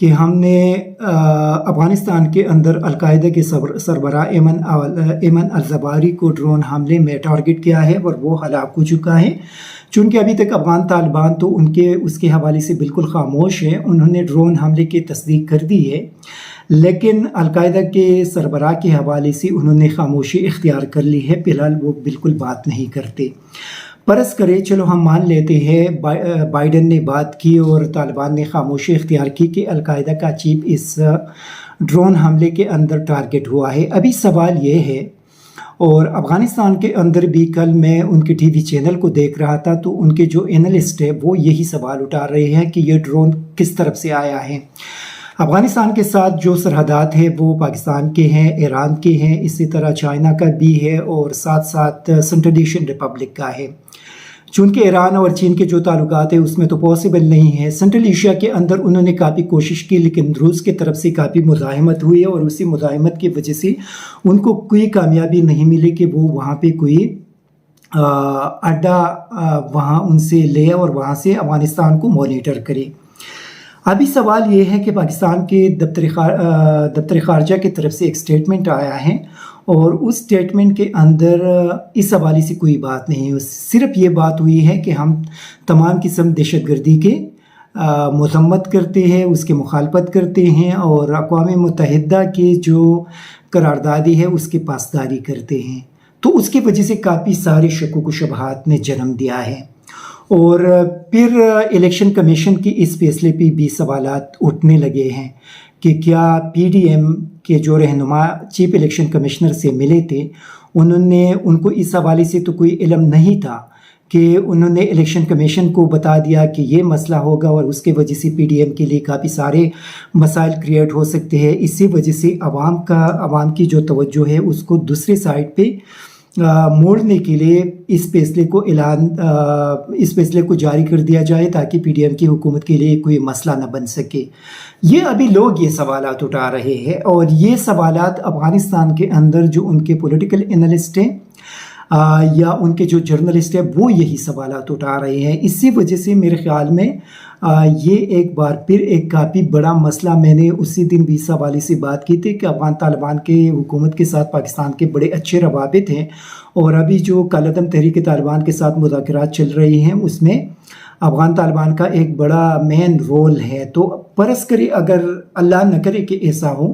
کہ ہم نے افغانستان کے اندر القاعدہ کے سربراہ ایمن الزباری کو ڈرون حملے میں ٹارگٹ کیا ہے اور وہ ہلاک ہو چکا ہے۔ چونکہ ابھی تک افغان طالبان تو اس کے حوالے سے بالکل خاموش ہیں، انہوں نے ڈرون حملے کی تصدیق کر دی ہے، لیکن القاعدہ کے سربراہ کے حوالے سے انہوں نے خاموشی اختیار کر لی ہے، فی الحال وہ بالکل بات نہیں کرتے۔ فرض کرے چلو ہم مان لیتے ہیں بائیڈن نے بات کی اور طالبان نے خاموشی اختیار کی کہ القاعدہ کا چیف اس ڈرون حملے کے اندر ٹارگٹ ہوا ہے۔ ابھی سوال یہ ہے، اور افغانستان کے اندر بھی کل میں ان کے ٹی وی چینل کو دیکھ رہا تھا تو ان کے جو اینالسٹ ہے وہ یہی سوال اٹھا رہے ہیں کہ یہ ڈرون کس طرف سے آیا ہے۔ افغانستان کے ساتھ جو سرحدات ہیں وہ پاکستان کے ہیں، ایران کے ہیں، اسی طرح چائنا کا بھی ہے اور ساتھ ساتھ سنٹرل ایشین ریپبلک کا ہے۔ چونکہ ایران اور چین کے جو تعلقات ہیں اس میں تو پاسبل نہیں ہے۔ سنٹرل ایشیا کے اندر انہوں نے کافی کوشش کی لیکن روس کی طرف سے کافی مزاحمت ہوئی ہے اور اسی مزاحمت کی وجہ سے ان کو کوئی کامیابی نہیں ملی کہ وہ وہاں پہ کوئی اڈا وہاں ان سے لے اور وہاں سے افغانستان کو مانیٹر کرے۔ ابھی سوال یہ ہے کہ پاکستان کے دفتر خارجہ کی طرف سے ایک سٹیٹمنٹ آیا ہے اور اس سٹیٹمنٹ کے اندر اس حوالے سے کوئی بات نہیں ہے، صرف یہ بات ہوئی ہے کہ ہم تمام قسم دہشت گردی کے مذمت کرتے ہیں، اس کے مخالفت کرتے ہیں اور اقوام متحدہ کے جو قراردادی ہے اس کی پاسداری کرتے ہیں۔ تو اس کی وجہ سے کافی سارے شکوک و شبہات نے جنم دیا ہے، اور پھر الیکشن کمیشن کی اس فیصلے پہ بھی سوالات اٹھنے لگے ہیں کہ کیا پی ڈی ایم کے جو رہنما چیف الیکشن کمشنر سے ملے تھے ان کو اس حوالے سے تو کوئی علم نہیں تھا کہ انہوں نے الیکشن کمیشن کو بتا دیا کہ یہ مسئلہ ہوگا اور اس کی وجہ سے پی ڈی ایم کے لیے کافی سارے مسائل کریٹ ہو سکتے ہیں۔ اسی وجہ سے عوام کی جو توجہ ہے اس کو دوسری سائڈ پہ موڑنے کے لیے اس فیصلے کو جاری کر دیا جائے تاکہ پی ڈی ایم کی حکومت کے لیے کوئی مسئلہ نہ بن سکے۔ یہ ابھی لوگ یہ سوالات اٹھا رہے ہیں اور یہ سوالات افغانستان کے اندر جو ان کے پولیٹیکل انالسٹ ہیں یا ان کے جو جرنلسٹ ہیں وہ یہی سوالات اٹھا رہے ہیں۔ اسی وجہ سے میرے خیال میں یہ ایک بار پھر ایک کافی بڑا مسئلہ، میں نے اسی دن بھی اس حوالے سے بات کی تھی کہ افغان طالبان کے حکومت کے ساتھ پاکستان کے بڑے اچھے روابط ہیں اور ابھی جو کالعدم تحریک طالبان کے ساتھ مذاکرات چل رہے ہیں اس میں افغان طالبان کا ایک بڑا مین رول ہے۔ تو فرض کرے اگر اللہ نہ کرے کہ ایسا ہو،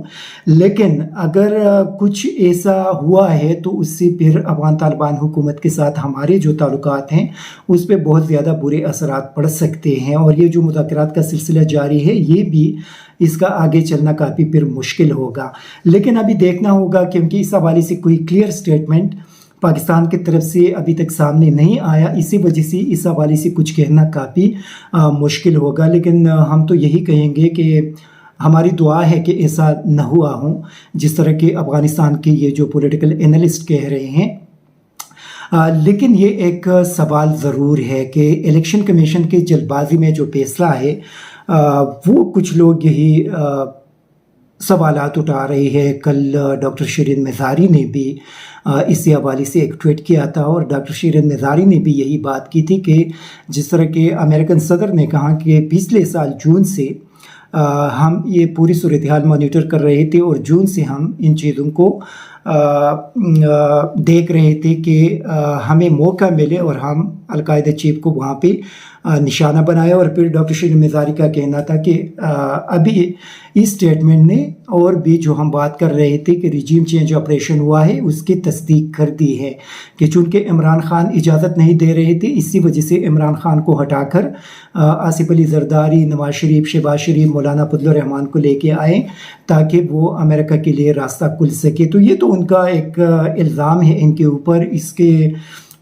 لیکن اگر کچھ ایسا ہوا ہے تو اس سے پھر افغان طالبان حکومت کے ساتھ ہمارے جو تعلقات ہیں اس پہ بہت زیادہ برے اثرات پڑ سکتے ہیں، اور یہ جو مذاکرات کا سلسلہ جاری ہے یہ بھی اس کا آگے چلنا کافی پھر مشکل ہوگا۔ لیکن ابھی دیکھنا ہوگا کیونکہ اس حوالے سے کوئی کلیئر سٹیٹمنٹ پاکستان کی طرف سے ابھی تک سامنے نہیں آیا، اسی وجہ سے اس حوالے سے کچھ کہنا کافی مشکل ہوگا۔ لیکن ہم تو یہی کہیں گے کہ ہماری دعا ہے کہ ایسا نہ ہوا ہوں جس طرح کے افغانستان کے یہ جو پولیٹیکل انالسٹ کہہ رہے ہیں۔ لیکن یہ ایک سوال ضرور ہے کہ الیکشن کمیشن کے جلد بازی میں جو فیصلہ ہے وہ کچھ لوگ یہی سوالات اٹھا رہے ہیں۔ کل ڈاکٹر شیرین مزاری نے بھی اسی حوالے سے ایک ٹویٹ کیا تھا اور ڈاکٹر شیرین مزاری نے بھی یہی بات کی تھی کہ جس طرح کہ امریکن صدر نے کہا کہ پچھلے سال جون سے ہم یہ پوری صورتحال مانیٹر کر رہے تھے اور جون سے ہم ان چیزوں کو دیکھ رہے تھے کہ ہمیں موقع ملے اور ہم القاعدہ چیف کو وہاں پہ نشانہ بنایا۔ اور پھر ڈاکٹر شیرین مزاری کا کہنا تھا کہ ابھی اس سٹیٹمنٹ نے اور بھی جو ہم بات کر رہے تھے کہ ریجیم چینج آپریشن ہوا ہے اس کی تصدیق کر دی ہے کہ چونکہ عمران خان اجازت نہیں دے رہے تھے اسی وجہ سے عمران خان کو ہٹا کر آصف علی زرداری، نواز شریف، شہباز شریف، مولانا فضل الرحمان کو لے کے آئے تاکہ وہ امریکہ کے لیے راستہ کھل سکے۔ تو یہ تو ان کا ایک الزام ہے ان کے اوپر، اس کے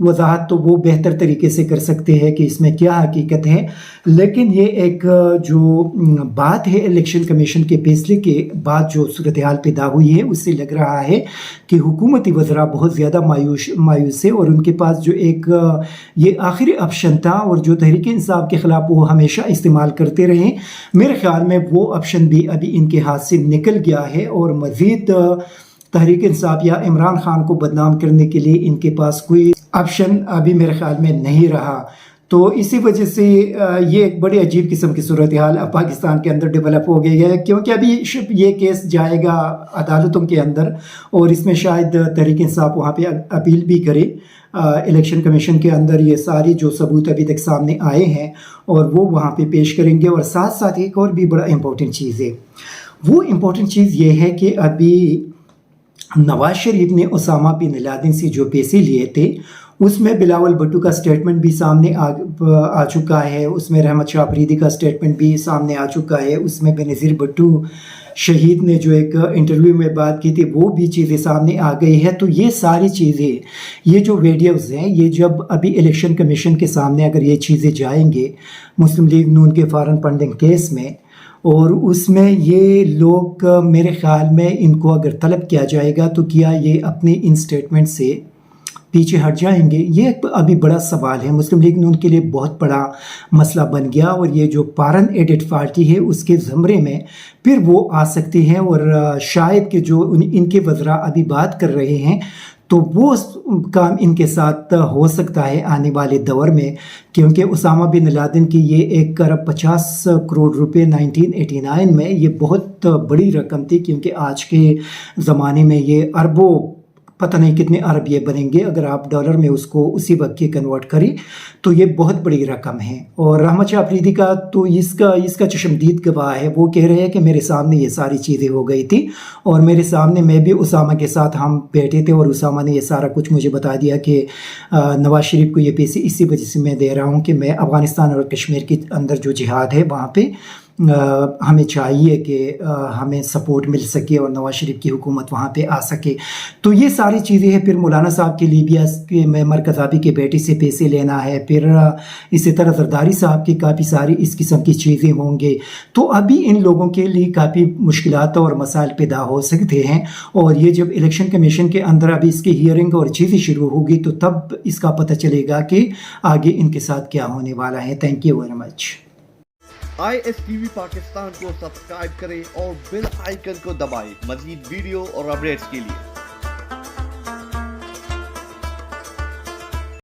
وضاحت تو وہ بہتر طریقے سے کر سکتے ہیں کہ اس میں کیا حقیقت ہے۔ لیکن یہ ایک جو بات ہے الیکشن کمیشن کے فیصلے کے بعد جو صورتحال پیدا ہوئی ہے اس سے لگ رہا ہے کہ حکومتی وزراء بہت زیادہ مایوس ہے اور ان کے پاس جو ایک یہ آخری آپشن تھا اور جو تحریک انصاف کے خلاف وہ ہمیشہ استعمال کرتے رہے، میرے خیال میں وہ آپشن بھی ابھی ان کے ہاتھ سے نکل گیا ہے اور مزید تحریک انصاف یا عمران خان کو بدنام کرنے کے لیے ان کے پاس کوئی آپشن ابھی میرے خیال میں نہیں رہا۔ تو اسی وجہ سے یہ ایک بڑی عجیب قسم کی صورتحال اب پاکستان کے اندر ڈیولپ ہو گئی ہے، کیونکہ ابھی یہ کیس جائے گا عدالتوں کے اندر، اور اس میں شاید تحریک انصاف وہاں پہ اپیل بھی کرے الیکشن کمیشن کے اندر۔ یہ ساری جو ثبوت ابھی تک سامنے آئے ہیں اور وہ وہاں پہ پیش کریں گے۔ اور ساتھ ساتھ ایک اور بھی بڑا امپورٹنٹ چیز ہے، وہ امپورٹنٹ چیز یہ ہے کہ ابھی نواز شریف نے اسامہ بن لادن سے جو پیسے لیے تھے، اس میں بلاول بھٹو کا سٹیٹمنٹ بھی سامنے آ چکا ہے، اس میں رحمت شاہ افریدی کا سٹیٹمنٹ بھی سامنے آ چکا ہے، اس میں بینظیر بھٹو شہید نے جو ایک انٹرویو میں بات کی تھی وہ بھی چیزیں سامنے آ گئی ہے۔ تو یہ ساری چیزیں، یہ جو ویڈیوز ہیں، یہ جب ابھی الیکشن کمیشن کے سامنے اگر یہ چیزیں جائیں گے مسلم لیگ نون کے فارن فنڈنگ کیس میں، اور اس میں یہ لوگ میرے خیال میں ان کو اگر طلب کیا جائے گا تو کیا یہ اپنے ان سٹیٹمنٹ سے پیچھے ہٹ جائیں گے؟ یہ ایک ابھی بڑا سوال ہے، مسلم لیگ نون کے لیے بہت بڑا مسئلہ بن گیا، اور یہ جو پارن ایڈٹ پارٹی ہے اس کے زمرے میں پھر وہ آ سکتی ہیں، اور شاید کہ جو ان کے وزراء ابھی بات کر رہے ہیں تو وہ کام ان کے ساتھ ہو سکتا ہے آنے والے دور میں، کیونکہ اسامہ بن لادن کی یہ 1.50 کروڑ روپے 1989 میں یہ بہت بڑی رقم تھی، کیونکہ آج کے زمانے میں یہ اربوں، پتہ نہیں کتنے ارب یہ بنیں گے اگر آپ ڈالر میں اس کو اسی وقت کے کنورٹ کریں، تو یہ بہت بڑی رقم ہے۔ اور رحمت شاہ افریدی کا تو اس کا چشمدید گواہ ہے، وہ کہہ رہے ہیں کہ میرے سامنے یہ ساری چیزیں ہو گئی تھی، اور میرے سامنے میں بھی اسامہ کے ساتھ ہم بیٹھے تھے، اور اسامہ نے یہ سارا کچھ مجھے بتا دیا کہ نواز شریف کو یہ پیسے اسی وجہ سے میں دے رہا ہوں کہ میں افغانستان اور کشمیر کے اندر جو جہاد ہے وہاں پہ ہمیں چاہیے کہ ہمیں سپورٹ مل سکے اور نواز شریف کی حکومت وہاں پہ آ سکے۔ تو یہ ساری چیزیں ہیں۔ پھر مولانا صاحب کے لیبیا کے میں مرکزابی کے بیٹے سے پیسے لینا ہے، پھر اسی طرح زرداری صاحب کی کافی ساری اس قسم کی چیزیں ہوں گے، تو ابھی ان لوگوں کے لیے کافی مشکلات اور مسائل پیدا ہو سکتے ہیں، اور یہ جب الیکشن کمیشن کے اندر ابھی اس کی ہیئرنگ اور چیزیں شروع ہوگی تو تب اس کا پتہ چلے گا کہ آگے ان کے ساتھ کیا ہونے والا ہے۔ Thank you very much. ISTV Pakistan کو سبسکرائب کریں اور بیل آئیکن کو دبائیں مزید ویڈیو اور اپڈیٹس کے لیے۔